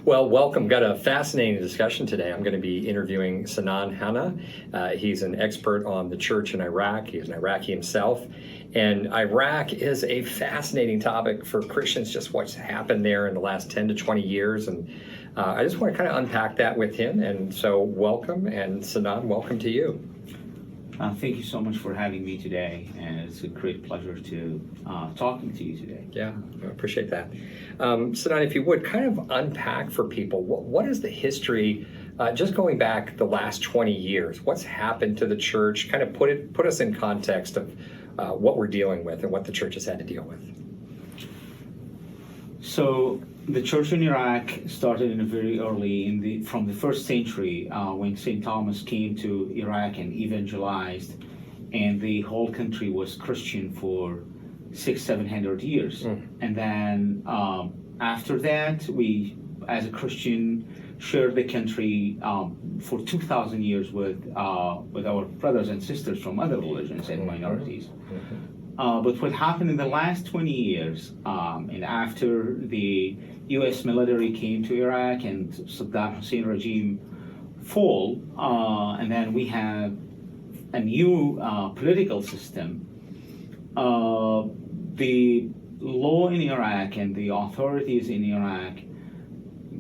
Well, welcome. Got a fascinating discussion today. I'm going to be interviewing Sinan Hanna. He's an expert on the church in Iraq. He's an Iraqi himself. And Iraq is a fascinating topic for Christians, just what's happened there in the last 10 to 20 years. And I just want to kind of unpack that with him. And so welcome. And Sinan, welcome to you. Thank you so much for having me today, and it's a great pleasure to talking to you today. Yeah, I appreciate that. Sinan, if you would, kind of unpack for people, what is the history, just going back the last 20 years, what's happened to the church, kind of put us in context of what we're dealing with and what the church has had to deal with. So the church in Iraq started in a very early, from the first century, when St. Thomas came to Iraq and evangelized, and the whole country was Christian for 600-700 years. And then after that, we, as a Christian, shared the country for 2,000 years with our brothers and sisters from other religions and minorities. But what happened in the last 20 years, and after the U.S. military came to Iraq and Saddam Hussein regime fall, and then we have a new political system, the law in Iraq and the authorities in Iraq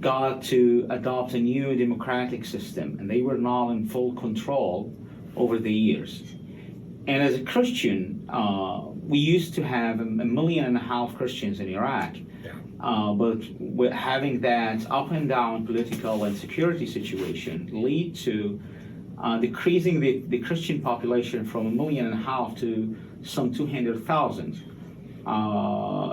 got to adopt a new democratic system, and they were now in full control over the years. And as a Christian, we used to have 1.5 million Christians in Iraq, but with having that up and down political and security situation lead to decreasing the Christian population from 1.5 million to some 200,000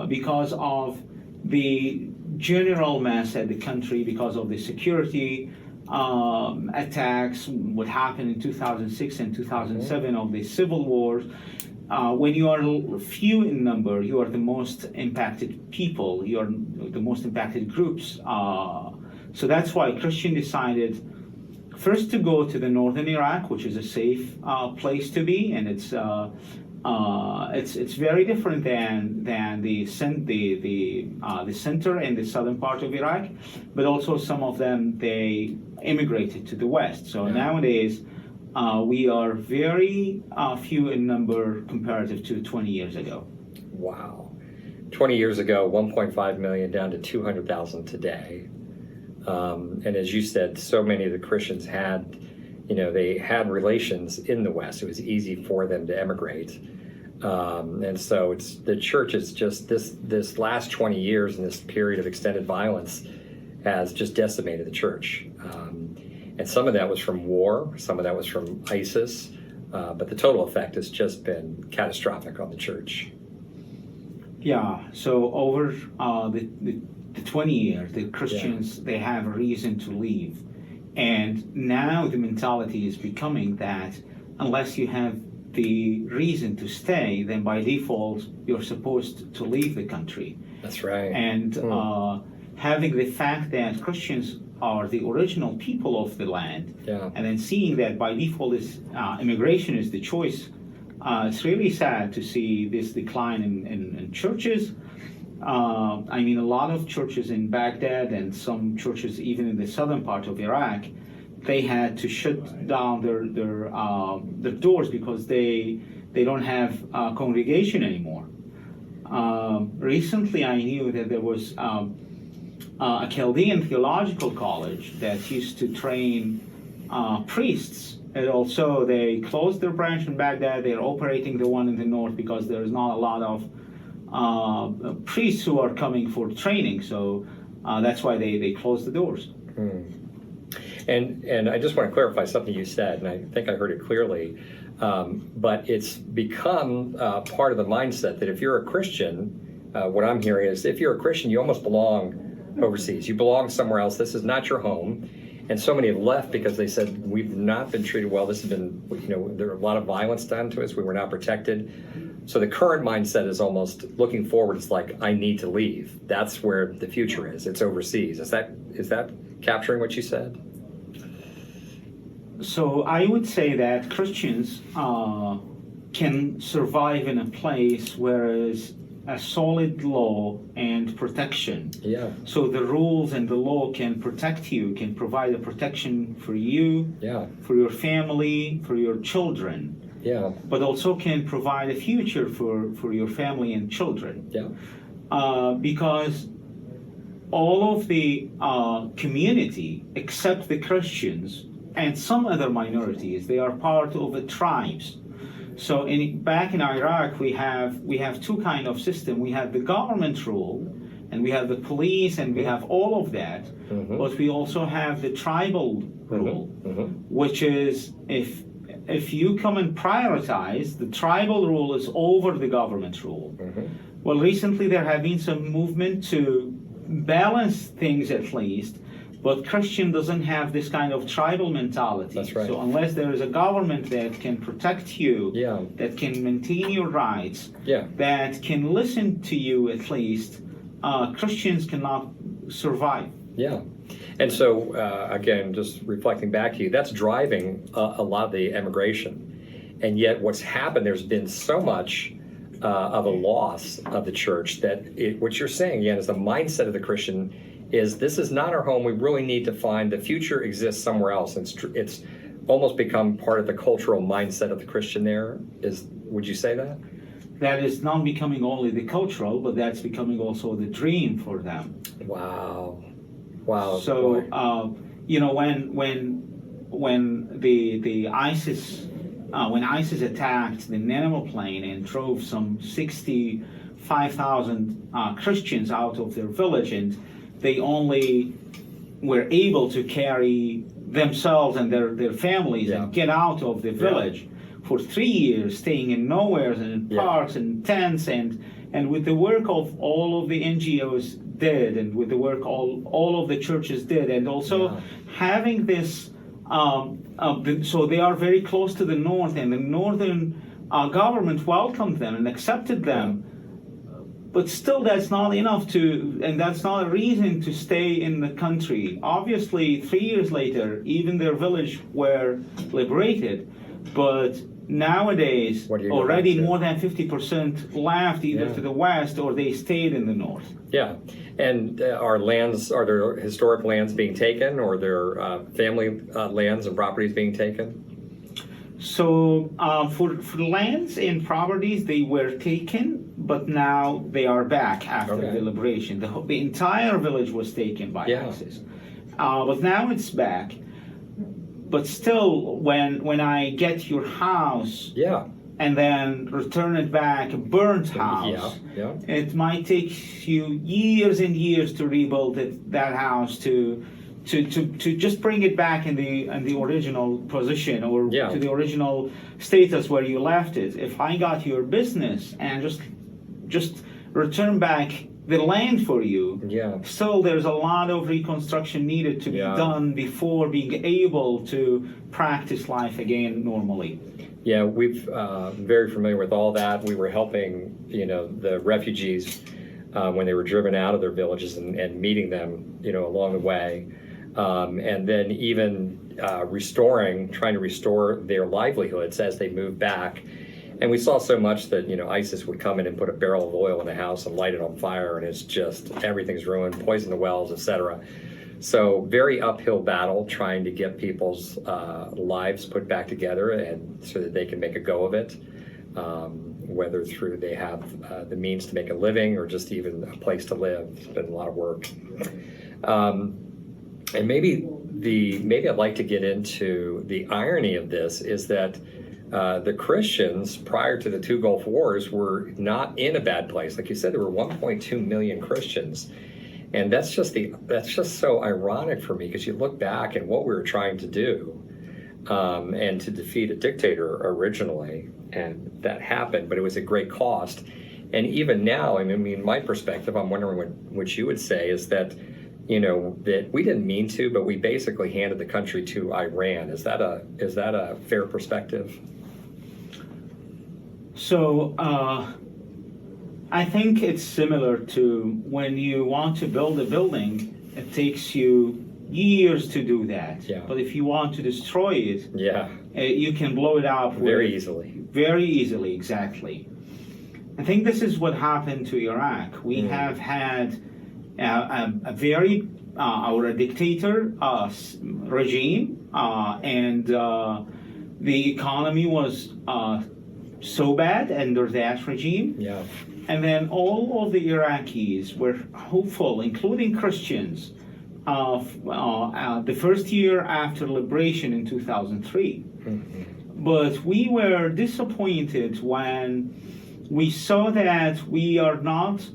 because of the general mess at the country, because of the security attacks, what happened in 2006 and 2007 of the civil wars. When you are few in number, you are the most impacted people, you are the most impacted groups. So that's why Christian decided first to go to the northern Iraq, which is a safe place to be, and it's very different than the center and the southern part of Iraq, but also some of them, they immigrated to the west. So nowadays, we are very few in number comparative to 20 years ago. Wow. 20 years ago, 1.5 million down to 200,000 today. And as you said, so many of the Christians had, they had relations in the West. It was easy for them to emigrate. And so the church is just this last 20 years and this period of extended violence has just decimated the church. And some of that was from war, some of that was from ISIS, but the total effect has just been catastrophic on the church. Yeah, so over the 20 years, the Christians, they have a reason to leave. And now the mentality is becoming that unless you have the reason to stay, then by default, you're supposed to leave the country. That's right. And having the fact that Christians are the original people of the land, and then seeing that by default is immigration is the choice, it's really sad to see this decline in churches. I mean, a lot of churches in Baghdad and some churches even in the southern part of Iraq, they had to shut down their doors because they don't have a congregation anymore. Recently, I knew that there was a Chaldean theological college that used to train priests, and also they closed their branch in Baghdad. They're operating the one in the north because there is not a lot of priests who are coming for training. So that's why they closed the doors. And I just want to clarify something you said, and I think I heard it clearly, but it's become part of the mindset that if you're a Christian, what I'm hearing is if you're a Christian, you almost belong overseas. You belong somewhere else. This is not your home. And so many have left because they said, we've not been treated well. This has been, there are a lot of violence done to us. We were not protected. So the current mindset is almost looking forward. It's like, I need to leave. That's where the future is. It's overseas. Is that capturing what you said? So I would say that Christians can survive in a place, whereas a solid law and protection. Yeah. So the rules and the law can protect you, can provide a protection for you, Yeah. for your family, for your children, Yeah. but also can provide a future for your family and children. Yeah. Because all of the community, except the Christians and some other minorities, they are part of the tribes. So back in Iraq, we have two kind of system. We have the government rule, and we have the police, and we have all of that. Mm-hmm. But we also have the tribal rule, Mm-hmm. which is if you come and prioritize, the tribal rule is over the government rule. Mm-hmm. Well, recently there have been some movement to balance things at least, but Christian doesn't have this kind of tribal mentality. That's right. So unless there is a government that can protect you, Yeah. that can maintain your rights, Yeah. that can listen to you at least, Christians cannot survive. Yeah. And so, again, just reflecting back to you, that's driving a lot of the immigration. And yet, what's happened, there's been so much of a loss of the church that what you're saying, again, is the mindset of the Christian is this is not our home. We really need to find the future exists somewhere else. It's almost become part of the cultural mindset of the Christian there. Would you say that? That is not becoming only the cultural, but that's becoming also the dream for them. Wow. Wow. So, boy. when the ISIS when ISIS attacked the Nineveh plain and drove some 65,000 Christians out of their village, and they only were able to carry themselves and their families and get out of the village for 3 years, staying in nowheres and in parks and tents, and with the work of all of the NGOs did, and with the work all of the churches did, and also having this so they are very close to the north, and the northern government welcomed them and accepted them. But still, that's not enough and that's not a reason to stay in the country. Obviously, 3 years later, even their village were liberated, but nowadays, already more than 50% left either to the west or they stayed in the north. Yeah. And are there historic lands being taken, or their family lands and properties being taken? So for lands and properties, they were taken, but now they are back after the liberation. The entire village was taken by ISIS, but now it's back. But still, when I get your house, and then return it back, a burnt house, it might take you years and years to rebuild that house to just bring it back in the original position, or to the original status where you left it. If I got your business and just return back the land for you, still there's a lot of reconstruction needed to be done before being able to practice life again normally. Yeah, we've very familiar with all that. We were helping, the refugees when they were driven out of their villages and meeting them, along the way, and then even trying to restore their livelihoods as they moved back. And we saw so much that, ISIS would come in and put a barrel of oil in the house and light it on fire, and it's just everything's ruined, poison the wells, etc. So very uphill battle trying to get people's lives put back together, and so that they can make a go of it, whether through they have the means to make a living or just even a place to live. It's been a lot of work. And maybe I'd like to get into the irony of this is that the Christians prior to the two Gulf Wars were not in a bad place. Like you said, there were 1.2 million Christians. And that's just so ironic for me, because you look back at what we were trying to do and to defeat a dictator originally, and that happened, but it was at great cost. And even now, I mean, my perspective, I'm wondering what you would say is that, that we didn't mean to, but we basically handed the country to Iran. Is that a fair perspective? So I think it's similar to when you want to build a building, it takes you years to do that. But if you want to destroy it, you can blow it up very easily. Very easily, exactly. I think this is what happened to Iraq. We have had a very or a dictator regime, and the economy was so bad under that regime. Yeah. And then all of the Iraqis were hopeful, including Christians, of the first year after liberation in 2003. But we were disappointed when we saw that we are not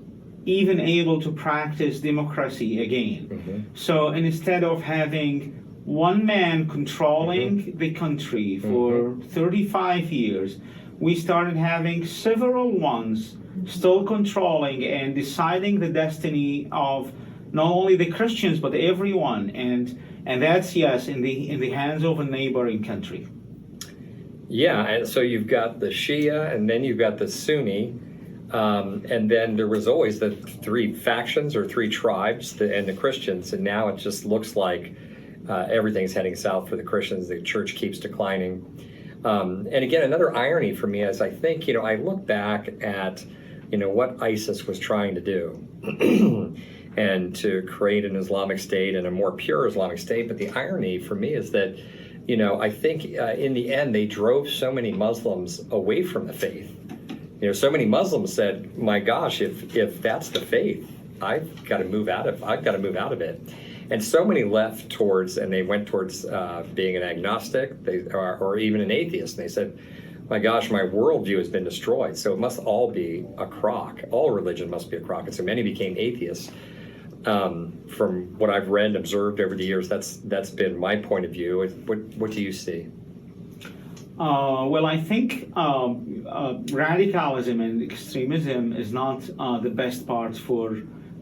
even able to practice democracy again. So instead of having one man controlling the country for 35 years, we started having several ones still controlling and deciding the destiny of not only the Christians but everyone, and that's, yes, in the hands of a neighboring country. Yeah, and so you've got the Shia, and then you've got the Sunni, and then there was always the three factions or three tribes, and the Christians, and now it just looks like everything's heading south for the Christians. The church keeps declining. And again, another irony for me is I think, I look back at, what ISIS was trying to do and to create an Islamic State and a more pure Islamic State. But the irony for me is that, I think in the end, they drove so many Muslims away from the faith. So many Muslims said, my gosh, if that's the faith, I've got to move out of it. And so many left towards, and they went towards being an agnostic, or even an atheist. And they said, my gosh, my worldview has been destroyed. So it must all be a crock. All religion must be a crock. And so many became atheists. From what I've read and observed over the years, that's been my point of view. What do you see? Well, I think radicalism and extremism is not the best part for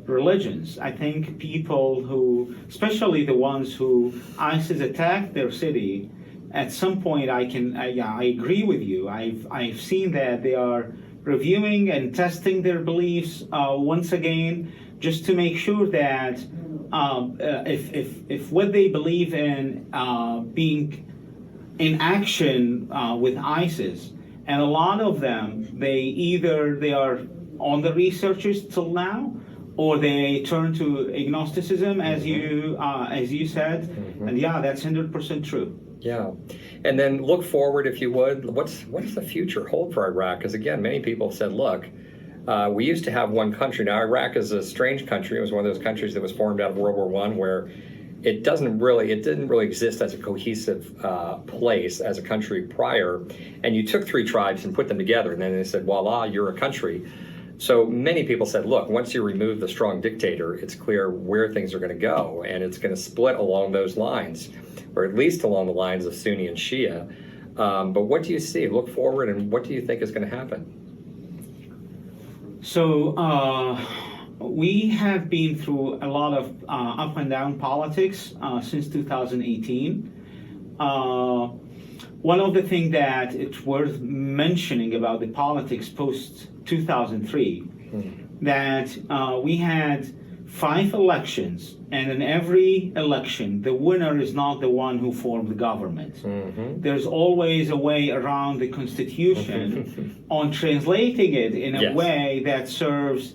religions. I think people who, especially the ones who ISIS attacked their city, at some point I agree with you. I've seen that they are reviewing and testing their beliefs once again, just to make sure that if what they believe in being in action with ISIS, and a lot of them, they are on the researchers till now, or they turn to agnosticism, as you said, and yeah, that's 100% true. Yeah, and then look forward, if you would. What's the future hold for Iraq? Because again, many people have said, look, we used to have one country. Now Iraq is a strange country. It was one of those countries that was formed out of World War I, where it didn't really exist as a cohesive place, as a country prior. And you took three tribes and put them together, and then they said, voila, you're a country. So many people said, look, once you remove the strong dictator, it's clear where things are going to go, and it's going to split along those lines, or at least along the lines of Sunni and Shia. But what do you see? Look forward, and what do you think is going to happen? So we have been through a lot of up and down politics since 2018. One of the things that it's worth mentioning about the politics post 2003, that we had 5 elections, and in every election, the winner is not the one who formed the government. There's always a way around the Constitution on translating it in a way that serves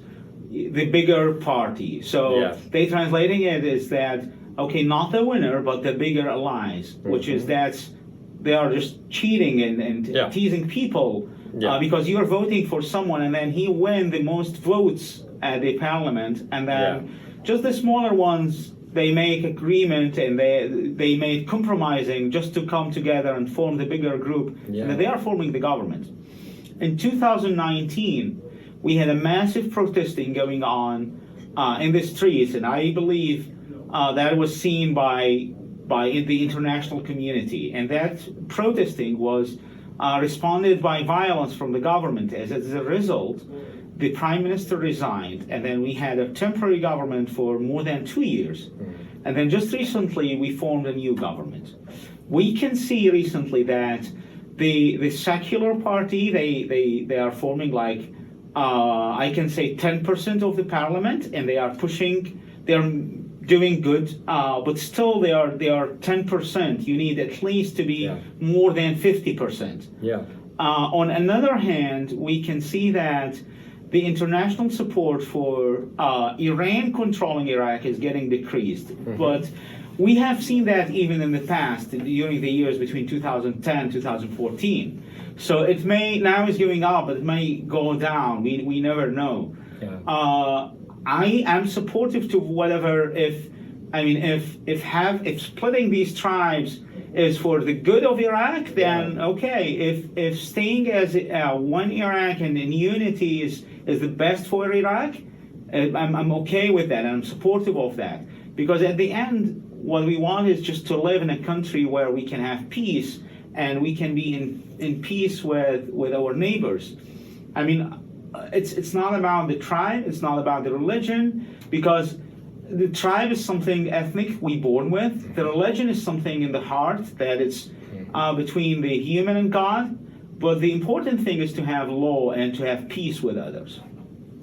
the bigger party. So they translating it is that, okay, not the winner, but the bigger allies, which is they are just cheating and teasing people because you're voting for someone and then he wins the most votes at the parliament, and then just the smaller ones, they make agreement and they make compromising just to come together and form the bigger group, and they are forming the government. In 2019, we had a massive protesting going on in the streets, and I believe that was seen by the international community, and that protesting was responded by violence from the government. As a result, the prime minister resigned, and then we had a temporary government for more than 2 years. And then just recently, we formed a new government. We can see recently that the secular party, they are forming like, I can say 10% of the parliament, and they are doing good, but still they are 10%. You need at least to be more than 50%. on another hand, we can see that the international support for Iran controlling Iraq is getting decreased. But we have seen that even in the past, during the years between 2010 2014. So it may, now is going up, but it may go down. We never know. Yeah. I am supportive to whatever, if splitting these tribes is for the good of Iraq, then okay. If staying as one Iraq and in unity is the best for Iraq, I'm okay with that, and I'm supportive of that. Because at the end, what we want is just to live in a country where we can have peace and we can be in peace with our neighbors. I mean, it's not about the tribe, it's not about the religion, because the tribe is something ethnic we born with. The religion is something in the heart that it's between the human and God. But the important thing is to have law and to have peace with others.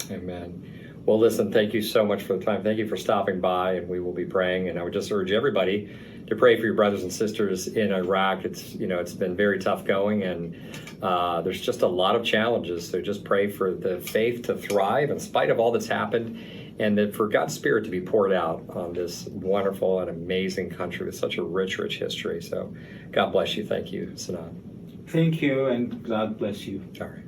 Amen. Well, listen, thank you so much for the time. Thank you for stopping by, and we will be praying. And I would just urge everybody to pray for your brothers and sisters in Iraq. It's been very tough going, and there's just a lot of challenges. So just pray for the faith to thrive in spite of all that's happened, and that for God's Spirit to be poured out on this wonderful and amazing country with such a rich, rich history. So God bless you. Thank you, Sinan. Thank you, and God bless you. All right.